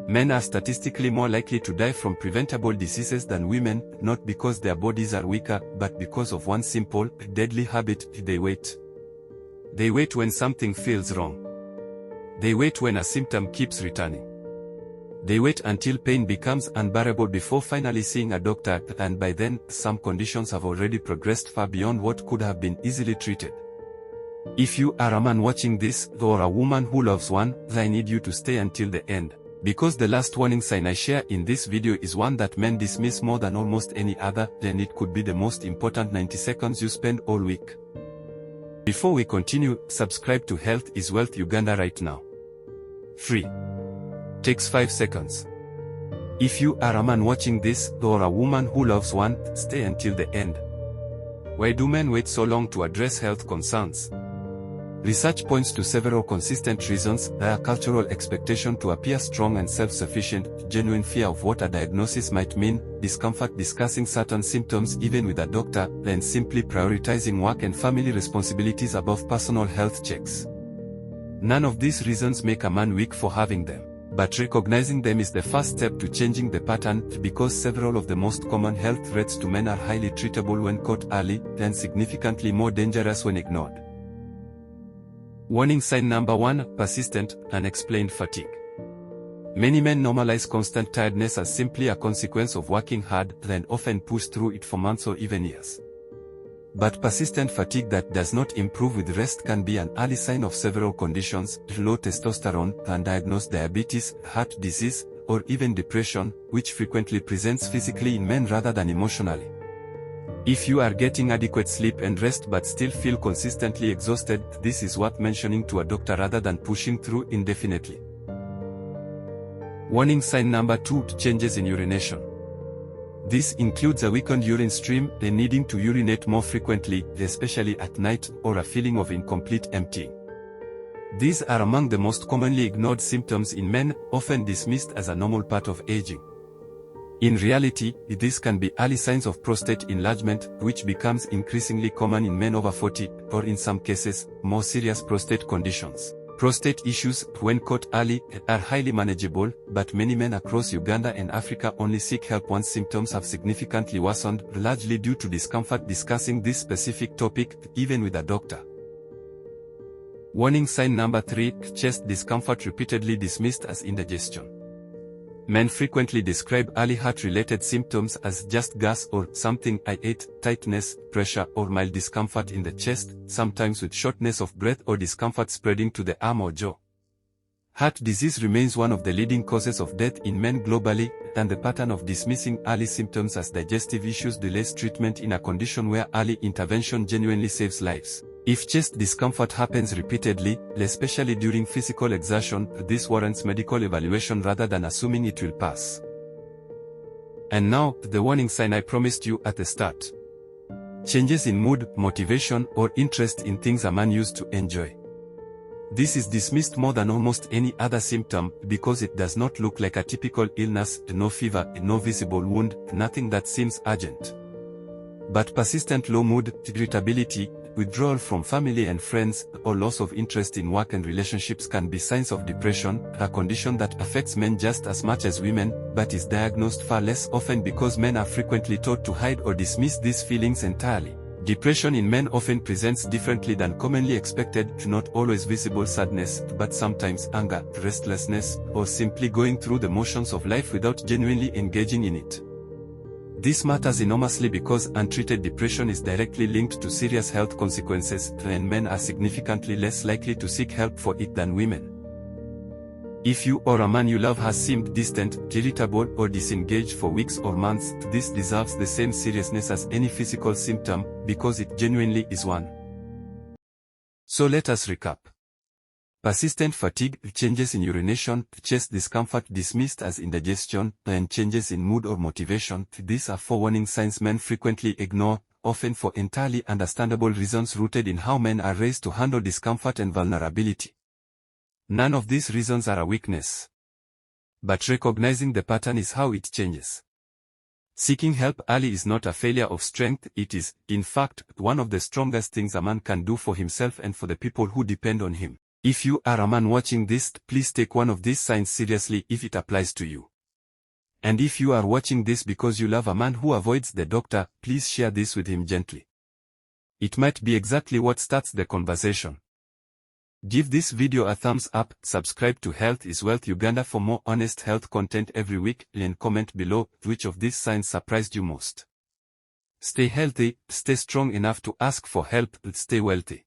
Men are statistically more likely to die from preventable diseases than women, not because their bodies are weaker, but because of one simple, deadly habit: they wait. They wait when something feels wrong. They wait when a symptom keeps returning. They wait until pain becomes unbearable before finally seeing a doctor, and by then, some conditions have already progressed far beyond what could have been easily treated. If you are a man watching this, or a woman who loves one, I need you to stay until the end. Because the last warning sign I share in this video is one that men dismiss more than almost any other, then it could be the most important 90 seconds you spend all week. Before we continue, subscribe to Health is Wealth Uganda right now. Free. Takes 5 seconds. If you are a man watching this, or a woman who loves one, stay until the end. Why do men wait so long to address health concerns? Research points to several consistent reasons: a cultural expectation to appear strong and self-sufficient, genuine fear of what a diagnosis might mean, discomfort discussing certain symptoms even with a doctor, and simply prioritizing work and family responsibilities above personal health checks. None of these reasons make a man weak for having them, but recognizing them is the first step to changing the pattern, because several of the most common health threats to men are highly treatable when caught early, and significantly more dangerous when ignored. Warning sign number 1: persistent, unexplained fatigue. Many men normalize constant tiredness as simply a consequence of working hard, and often push through it for months or even years. But persistent fatigue that does not improve with rest can be an early sign of several conditions: low testosterone, undiagnosed diabetes, heart disease, or even depression, which frequently presents physically in men rather than emotionally. If you are getting adequate sleep and rest but still feel consistently exhausted, this is worth mentioning to a doctor rather than pushing through indefinitely. Warning sign number 2: changes in urination. This includes a weakened urine stream, the needing to urinate more frequently, especially at night, or a feeling of incomplete emptying. These are among the most commonly ignored symptoms in men, often dismissed as a normal part of aging. In reality, these can be early signs of prostate enlargement, which becomes increasingly common in men over 40, or in some cases, more serious prostate conditions. Prostate issues, when caught early, are highly manageable, but many men across Uganda and Africa only seek help once symptoms have significantly worsened, largely due to discomfort discussing this specific topic, even with a doctor. Warning sign number 3: chest discomfort repeatedly dismissed as indigestion. Men frequently describe early heart-related symptoms as just gas or something I ate, tightness, pressure, or mild discomfort in the chest, sometimes with shortness of breath or discomfort spreading to the arm or jaw. Heart disease remains one of the leading causes of death in men globally, and the pattern of dismissing early symptoms as digestive issues delays treatment in a condition where early intervention genuinely saves lives. If chest discomfort happens repeatedly, especially during physical exertion, this warrants medical evaluation rather than assuming it will pass. And now, the warning sign I promised you at the start. Changes in mood, motivation, or interest in things a man used to enjoy. This is dismissed more than almost any other symptom, because it does not look like a typical illness: no fever, no visible wound, nothing that seems urgent. But persistent low mood, irritability, withdrawal from family and friends, or loss of interest in work and relationships can be signs of depression, a condition that affects men just as much as women, but is diagnosed far less often because men are frequently taught to hide or dismiss these feelings entirely. Depression in men often presents differently than commonly expected, not always visible sadness, but sometimes anger, restlessness, or simply going through the motions of life without genuinely engaging in it. This matters enormously because untreated depression is directly linked to serious health consequences, and men are significantly less likely to seek help for it than women. If you or a man you love has seemed distant, irritable, or disengaged for weeks or months, this deserves the same seriousness as any physical symptom, because it genuinely is one. So let us recap. Persistent fatigue, changes in urination, chest discomfort dismissed as indigestion, and changes in mood or motivation. These are 4 warning signs men frequently ignore, often for entirely understandable reasons rooted in how men are raised to handle discomfort and vulnerability. None of these reasons are a weakness. But recognizing the pattern is how it changes. Seeking help early is not a failure of strength, it is, in fact, one of the strongest things a man can do for himself and for the people who depend on him. If you are a man watching this, please take one of these signs seriously if it applies to you. And if you are watching this because you love a man who avoids the doctor, please share this with him gently. It might be exactly what starts the conversation. Give this video a thumbs up, subscribe to Health is Wealth Uganda for more honest health content every week, and comment below which of these signs surprised you most. Stay healthy, stay strong enough to ask for help, and stay wealthy.